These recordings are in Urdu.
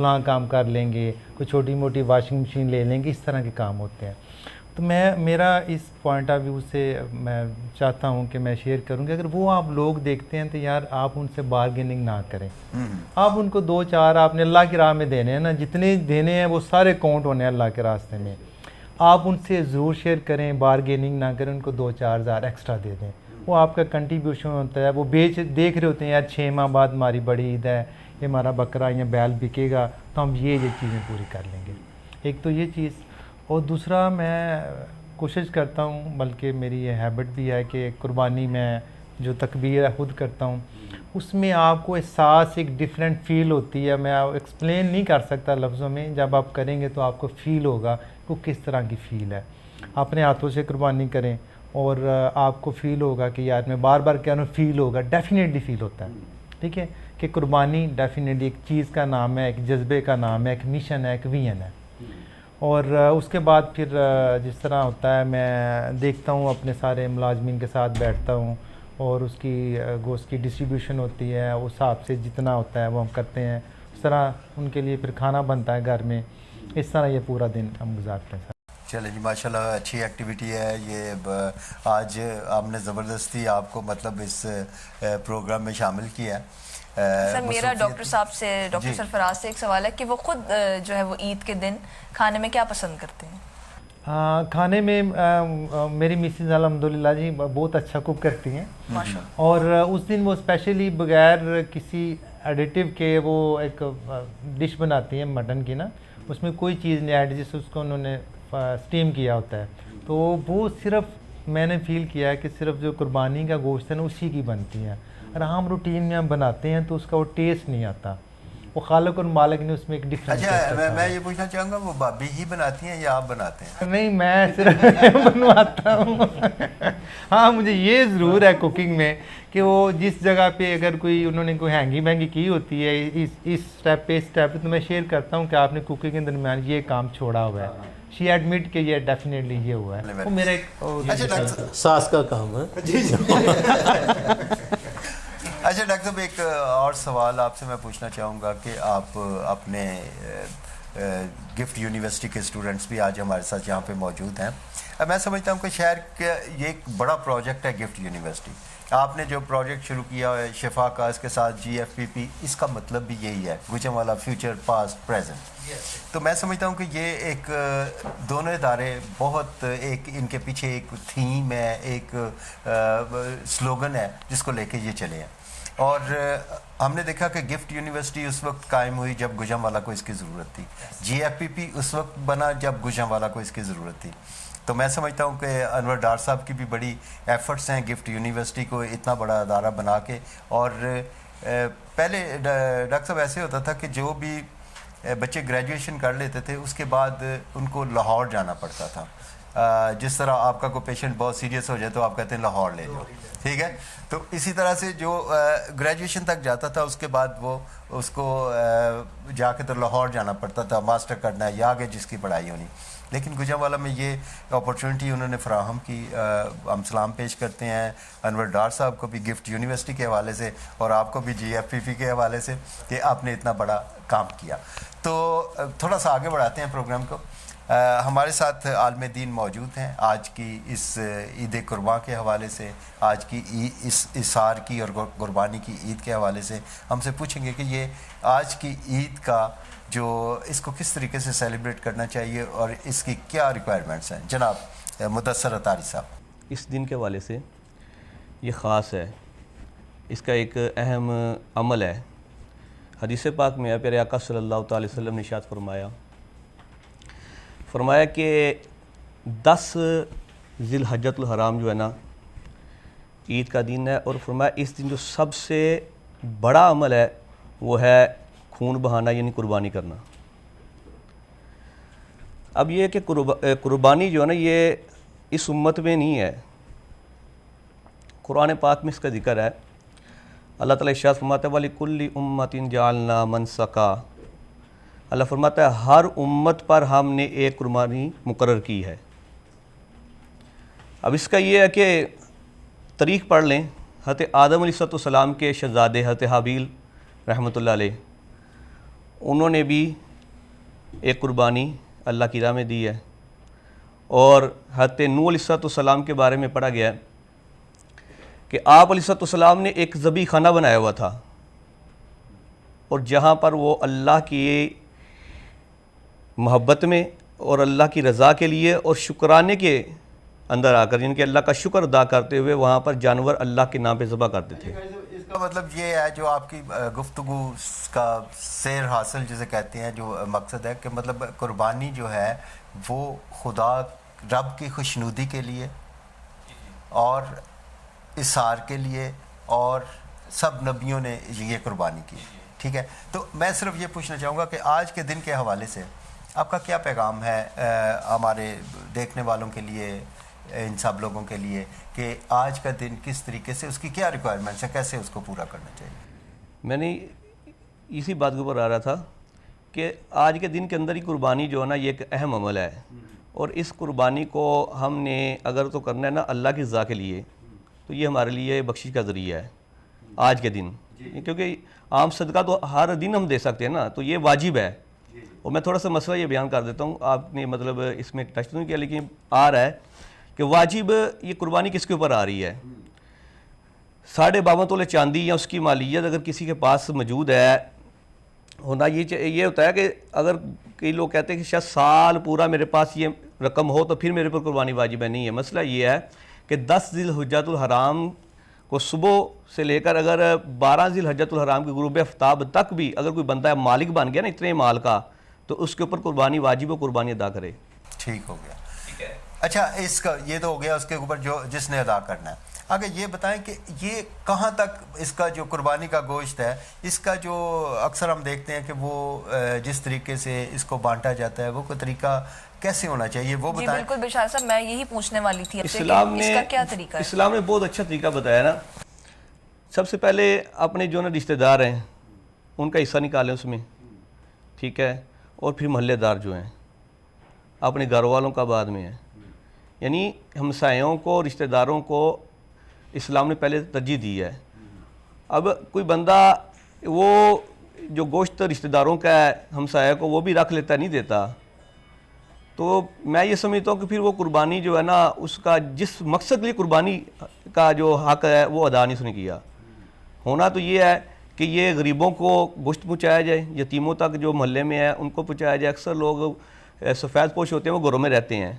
فلاں کام کر لیں گے, کوئی چھوٹی موٹی واشنگ مشین لے لیں گے, اس طرح کے کام ہوتے ہیں. تو میرا اس پوائنٹ آف ویو سے میں چاہتا ہوں کہ میں شیئر کروں کہ اگر وہ آپ لوگ دیکھتے ہیں تو یار آپ ان سے بارگیننگ نہ کریں. آپ ان کو 2-4 آپ نے اللہ کی راہ میں دینے ہیں نا, جتنے دینے ہیں وہ سارے کاؤنٹ ہونے ہیں اللہ کے راستے میں. آپ ان سے ضرور شیئر کریں, بارگیننگ نہ کریں, ان کو 2-4 ہزار ایکسٹرا دے دیں. وہ آپ کا کنٹریبیوشن ہوتا ہے. وہ دیکھ رہے ہوتے ہیں یار 6 ماہ بعد ہماری بڑی عید ہے, یہ ہمارا بکرا یا بیل بکے گا تو ہم یہ چیزیں پوری کر لیں گے. ایک تو یہ چیز, اور دوسرا میں کوشش کرتا ہوں, بلکہ میری یہ ہیبٹ بھی ہے کہ قربانی میں جو تکبیر ہے خود کرتا ہوں, اس میں آپ کو احساس ایک ڈیفرنٹ فیل ہوتی ہے. میں ایکسپلین نہیں کر سکتا لفظوں میں, جب آپ کریں گے تو آپ کو فیل ہوگا کہ کس طرح کی فیل ہے. اپنے ہاتھوں سے قربانی کریں اور آپ کو فیل ہوگا کہ یار میں بار بار کہہ رہا ہوں, فیل ہوگا, ڈیفینیٹلی فیل ہوتا ہے. ٹھیک ہے کہ قربانی ڈیفینیٹلی ایک چیز کا نام ہے, ایک جذبے کا نام ہے, ایک مشن ہے, ایک ویژن ہے. اور اس کے بعد پھر جس طرح ہوتا ہے میں دیکھتا ہوں اپنے سارے ملازمین کے ساتھ بیٹھتا ہوں اور اس کی گوشت کی ڈسٹریبیوشن ہوتی ہے, اس حساب سے جتنا ہوتا ہے وہ ہم کرتے ہیں. اس طرح ان کے لیے پھر کھانا بنتا ہے گھر میں. اس طرح یہ پورا دن ہم گزارتے ہیں. چلیں جی, ماشاء اللہ اچھی ایکٹیویٹی ہے یہ. آج ہم نے زبردستی آپ کو مطلب اس پروگرام میں شامل کیا ہے. سر میرا ڈاکٹر صاحب سے, ڈاکٹر سرفراز سے ایک سوال ہے کہ وہ خود جو ہے وہ عید کے دن کھانے میں کیا پسند کرتے ہیں؟ کھانے میں میری مسز الحمدللہ جی بہت اچھا کوک کرتی ہیں, اور اس دن وہ اسپیشلی بغیر کسی ایڈیٹیو کے وہ ایک ڈش بناتی ہیں مٹن کی نا, اس میں کوئی چیز نہیں ایڈ, جس اس کو انہوں نے اسٹیم کیا ہوتا ہے. تو وہ صرف میں نے فیل کیا ہے کہ صرف جو قربانی کا گوشت ہے نا اسی کی بنتی ہیں. اور عام روٹین میں ہم بناتے ہیں تو اس کا وہ ٹیسٹ نہیں آتا. وہ خالق اور مالک نے اس میں ایک ڈفرینس. اچھا میں یہ پوچھنا چاہوں گا, وہ بھابی ہی بناتی ہیں یا آپ بناتے ہیں؟ نہیں, میں صرف بنواتا ہوں. ہاں مجھے یہ ضرور ہے کوکنگ میں کہ وہ جس جگہ پہ اگر کوئی انہوں نے کوئی ہینگی بینگی کی ہوتی ہے اس اسٹیپ پہ تو میں شیئر کرتا ہوں کہ آپ نے کوکنگ کے درمیان یہ کام چھوڑا ہوا ہے. شی ایڈمٹ کہ یہ ڈیفینیٹلی یہ ہوا ہے. وہ میرا ایک ساس کا کام ہے. اچھا ڈاکٹر صاحب, ایک اور سوال آپ سے میں پوچھنا چاہوں گا کہ آپ اپنے گفٹ یونیورسٹی کے اسٹوڈنٹس بھی آج ہمارے ساتھ یہاں پہ موجود ہیں. میں سمجھتا ہوں کہ شہر کے یہ ایک بڑا پروجیکٹ ہے گفٹ یونیورسٹی. آپ نے جو پروجیکٹ شروع کیا ہے شفا کا, اس کے ساتھ GFPP, اس کا مطلب بھی یہی ہے, گوجرانوالہ فیوچر پاسٹ پریزنٹ. تو میں سمجھتا ہوں کہ یہ ایک دونوں ادارے بہت ایک ان کے پیچھے ایک تھیم ہے, ایک سلوگن ہے جس کو لے کے یہ چلے ہیں. اور ہم نے دیکھا کہ گفٹ یونیورسٹی اس وقت قائم ہوئی جب گوجرانوالہ کو اس کی ضرورت تھی. GFPP اس وقت بنا جب گوجرانوالہ کو اس کی ضرورت تھی. تو میں سمجھتا ہوں کہ انور ڈار صاحب کی بھی بڑی ایفرٹس ہیں گفٹ یونیورسٹی کو اتنا بڑا ادارہ بنا کے. اور پہلے ڈاکٹر صاحب ایسے ہوتا تھا کہ جو بھی بچے گریجویشن کر لیتے تھے اس کے بعد ان کو لاہور جانا پڑتا تھا. جس طرح آپ کا کوئی پیشنٹ بہت سیریس ہو جائے تو آپ کہتے ہیں لاہور لے جاؤ, ٹھیک ہے. تو اسی طرح سے جو گریجویشن تک جاتا تھا اس کے بعد وہ اس کو جا کے تو لاہور جانا پڑتا تھا, ماسٹر کرنا ہے یا آگے جس کی پڑھائی ہونی. لیکن گوجرانوالہ میں یہ اپرچونٹی انہوں نے فراہم کی. ہم سلام پیش کرتے ہیں انور ڈار صاحب کو بھی گفٹ یونیورسٹی کے حوالے سے اور آپ کو بھی GFPP کے حوالے سے کہ آپ نے اتنا بڑا کام کیا. تو تھوڑا سا آگے بڑھاتے ہیں پروگرام کو. ہمارے ساتھ عالم دین موجود ہیں آج کی اس عید قرباں کے حوالے سے, آج کی اس اثار کی اور قربانی کی عید کے حوالے سے. ہم سے پوچھیں گے کہ یہ آج کی عید کا جو اس کو کس طریقے سے سیلیبریٹ کرنا چاہیے اور اس کی کیا ریکوائرمنٹس ہیں. جناب مدثر اطاری صاحب. اس دن کے حوالے سے یہ خاص ہے, اس کا ایک اہم عمل ہے. حدیث پاک میں پیارے آقا صلی اللہ تعالی وسلم نے ارشاد فرمایا کہ 10 ذی الحجۃ الحرام جو ہے نا عید کا دن ہے, اور فرمایا اس دن جو سب سے بڑا عمل ہے وہ ہے خون بہانا یعنی قربانی کرنا. اب یہ کہ قربانی جو ہے نا یہ اس امت میں نہیں ہے, قرآن پاک میں اس کا ذکر ہے. اللہ تعالیٰ ارشاد فرماتا ہے وَلِكُلِّ أُمَّةٍ جَعَلْنَا مَنسَكًا. اللہ فرماتا ہے ہر امت پر ہم نے ایک قربانی مقرر کی ہے. اب اس کا یہ ہے کہ تاریخ پڑھ لیں. حضرت آدم علیہ السلام کے شہزادے حضرت حابیل رحمۃ اللہ علیہ, انہوں نے بھی ایک قربانی اللہ کی راہ میں دی ہے. اور حضرت نوح علیہ السلام کے بارے میں پڑھا گیا ہے کہ آپ علیہ السلام نے ایک ذبیح خانہ بنایا ہوا تھا, اور جہاں پر وہ اللہ کی محبت میں اور اللہ کی رضا کے لیے اور شکرانے کے اندر آ کر, یعنی کہ اللہ کا شکر ادا کرتے ہوئے وہاں پر جانور اللہ کے نام پہ ذبح کرتے تھے. اس کا مطلب یہ ہے جو آپ کی گفتگو کا سیر حاصل جسے کہتے ہیں, جو مقصد ہے کہ مطلب قربانی جو ہے وہ خدا رب کی خوشنودی کے لیے اور اظہار کے لیے, اور سب نبیوں نے یہ قربانی کی. ٹھیک ہے, تو میں صرف یہ پوچھنا چاہوں گا کہ آج کے دن کے حوالے سے آپ کا کیا پیغام ہے ہمارے دیکھنے والوں کے لیے, ان سب لوگوں کے لیے, کہ آج کا دن کس طریقے سے, اس کی کیا ریکوائرمنٹس ہیں, کیسے اس کو پورا کرنا چاہیے؟ میں نے اسی بات کے اوپر آ رہا تھا کہ آج کے دن کے اندر ہی قربانی جو ہے نا, یہ ایک اہم عمل ہے, اور اس قربانی کو ہم نے اگر تو کرنا ہے نا اللہ کی رضا کے لیے, تو یہ ہمارے لیے بخشش کا ذریعہ ہے آج کے دن, کیونکہ عام صدقہ تو ہر دن ہم دے سکتے ہیں نا, تو یہ واجب ہے. اور میں تھوڑا سا مسئلہ یہ بیان کر دیتا ہوں, آپ نے مطلب اس میں ٹچ نہیں کیا لیکن آ رہا ہے کہ واجب یہ قربانی کس کے اوپر آ رہی ہے. 52.5 تولے چاندی یا اس کی مالیت اگر کسی کے پاس موجود ہے, ہونا یہ ہوتا ہے کہ اگر کئی لوگ کہتے ہیں کہ شاید سال پورا میرے پاس یہ رقم ہو تو پھر میرے پر قربانی واجب ہے. نہیں ہے, مسئلہ یہ ہے کہ 10 ذی الحجۃ الحرام کو صبح سے لے کر اگر 12 ذی الحجۃ الحرام کے غروب آفتاب تک بھی اگر کوئی بندہ مالک بن گیا نا اتنے مال کا, تو اس کے اوپر قربانی واجب و قربانی ادا کرے. ٹھیک ہو گیا. اچھا, اس کا یہ تو ہو گیا اس کے اوپر جو جس نے ادا کرنا ہے. آگے یہ بتائیں کہ یہ کہاں تک اس کا جو قربانی کا گوشت ہے, اس کا جو اکثر ہم دیکھتے ہیں کہ وہ جس طریقے سے اس کو بانٹا جاتا ہے, وہ کوئی طریقہ کیسے ہونا چاہیے وہ بتائیں. جی بالکل بشار صاحب, میں یہی پوچھنے والی تھی اسلام اس کا کیا طریقہ ہے. اسلام نے بہت اچھا طریقہ بتایا نا. سب سے پہلے اپنے جو نا رشتہ دار ہیں ان کا حصہ نکالیں اس میں, ٹھیک ہے, اور پھر محلے دار جو ہیں اپنے گھر والوں کا بعد میں ہے, یعنی ہمسایوں کو رشتہ داروں کو اسلام نے پہلے ترجیح دی ہے. اب کوئی بندہ وہ جو گوشت رشتہ داروں کا ہے ہمسایہ کو وہ بھی رکھ لیتا نہیں دیتا, تو میں یہ سمجھتا ہوں کہ پھر وہ قربانی جو ہے نا اس کا جس مقصد کے لیے قربانی کا جو حق ہے وہ ادا نہیں اس نے کیا. ہونا تو یہ ہے کہ یہ غریبوں کو گوشت پہنچایا جائے, یتیموں تک جو محلے میں ہے ان کو پہنچایا جائے. اکثر لوگ سفید پوش ہوتے ہیں وہ گھروں میں رہتے ہیں,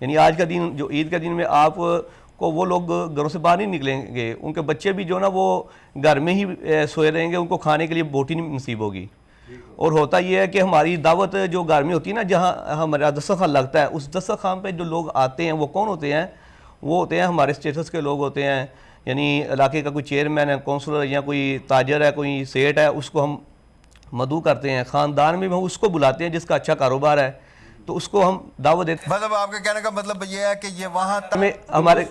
یعنی آج کا دن جو عید کا دن میں آپ کو وہ لوگ گھروں سے باہر نہیں نکلیں گے, ان کے بچے بھی جو نا وہ گھر میں ہی سوئے رہیں گے, ان کو کھانے کے لیے بوٹی نہیں نصیب ہوگی. اور ہوتا یہ ہے کہ ہماری دعوت جو گھر میں ہوتی ہے نا, جہاں ہمارا دسترخوان لگتا ہے, اس دسترخوان پہ جو لوگ آتے ہیں وہ کون ہوتے ہیں, وہ ہوتے ہیں ہمارے اسٹیٹس کے لوگ ہوتے ہیں, یعنی علاقے کا کوئی چیئرمین ہے, کونسلر یا کوئی تاجر ہے, کوئی سیٹ ہے, اس کو ہم مدعو کرتے ہیں. خاندان میں ہم اس کو بلاتے ہیں جس کا اچھا کاروبار ہے, تو اس کو ہم دعوت دیتے ہیں. مطلب آپ کے کہنے کا مطلب یہ ہے کہ یہ وہاں ہمارے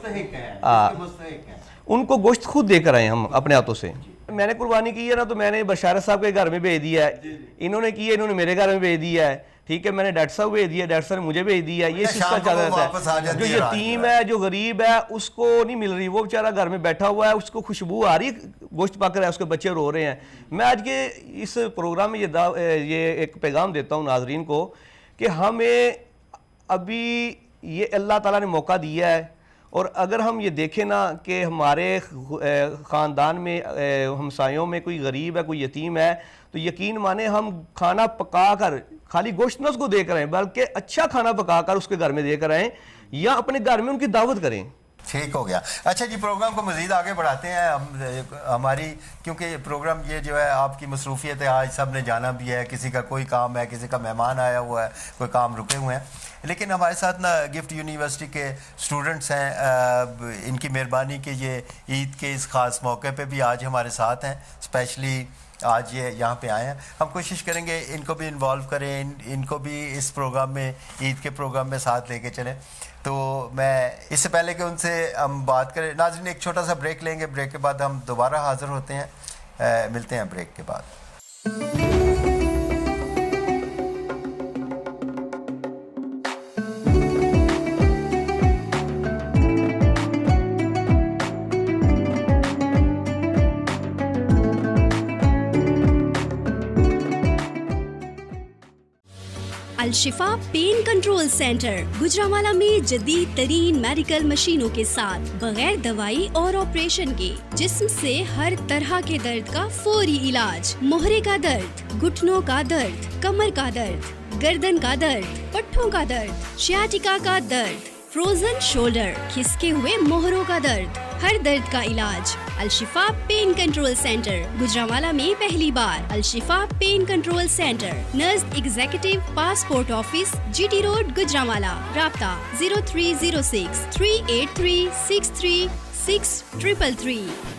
ان کو گوشت خود دے کر آئے ہم اپنے ہاتھوں سے. میں نے قربانی کی ہے نا, تو میں نے بشارت صاحب کے گھر میں بھیج دیا ہے, انہوں نے کی ہے, انہوں نے میرے گھر میں بھیج دیا ہے, ٹھیک ہے, میں نے ڈاکٹر صاحب بھیج دیا, ڈاکٹر صاحب نے مجھے بھیج دیا. یہ سسٹم چل رہا ہے. جو یتیم ہے, جو غریب ہے, اس کو نہیں مل رہی, وہ بیچارہ گھر میں بیٹھا ہوا ہے, اس کو خوشبو آ رہی ہے, گوشت پک رہا ہے, اس کے بچے رو رہے ہیں. میں آج کے اس پروگرام میں یہ ایک پیغام دیتا ہوں ناظرین کو کہ ہمیں ابھی یہ اللہ تعالیٰ نے موقع دیا ہے, اور اگر ہم یہ دیکھیں نا کہ ہمارے خاندان میں ہمسایوں میں کوئی غریب ہے, کوئی یتیم ہے, تو یقین مانے ہم کھانا پکا کر خالی گوشت نہ اس کو دے کر آئیں, بلکہ اچھا کھانا پکا کر اس کے گھر میں دے کر آئیں, یا اپنے گھر میں ان کی دعوت کریں. ٹھیک ہو گیا. اچھا جی, پروگرام کو مزید آگے بڑھاتے ہیں. ہماری کیونکہ پروگرام یہ جو ہے آپ کی مصروفیت ہے, آج سب نے جانا بھی ہے, کسی کا کوئی کام ہے, کسی کا مہمان آیا ہوا ہے, کوئی کام رکے ہوئے ہیں, لیکن ہمارے ساتھ نا گفٹ یونیورسٹی کے اسٹوڈنٹس ہیں. ان کی مہربانی کہ یہ عید کے اس خاص موقع پہ بھی آج ہمارے ساتھ ہیں, اسپیشلی آج یہ یہاں پہ آئے ہیں. ہم کوشش کریں گے ان کو بھی انوالو کریں, ان کو بھی اس پروگرام میں, عید کے پروگرام میں ساتھ لے کے چلیں. تو میں اس سے پہلے کہ ان سے ہم بات کریں, ناظرین ایک چھوٹا سا بریک لیں گے, بریک کے بعد ہم دوبارہ حاضر ہوتے ہیں. ملتے ہیں بریک کے بعد. Alshifa pain control centre Gujranwala میں جدید ترین میڈیکل مشینوں کے ساتھ بغیر دوائی اور آپریشن کے جسم سے ہر طرح کے درد کا فوری علاج. مہرے کا درد, گھٹنوں کا درد, کمر کا درد, گردن کا درد, پٹھوں کا درد, شیاٹیکا کا درد, فروزن شولڈر, کھسکے ہوئے موہروں کا درد, ہر درد کا علاج. Al Shifa pain control centre Gujranwala میں پہلی بار. الشفا پین کنٹرول سینٹر نزد executive passport office, G T road, Gujranwala. رابطہ 0306 383 63633.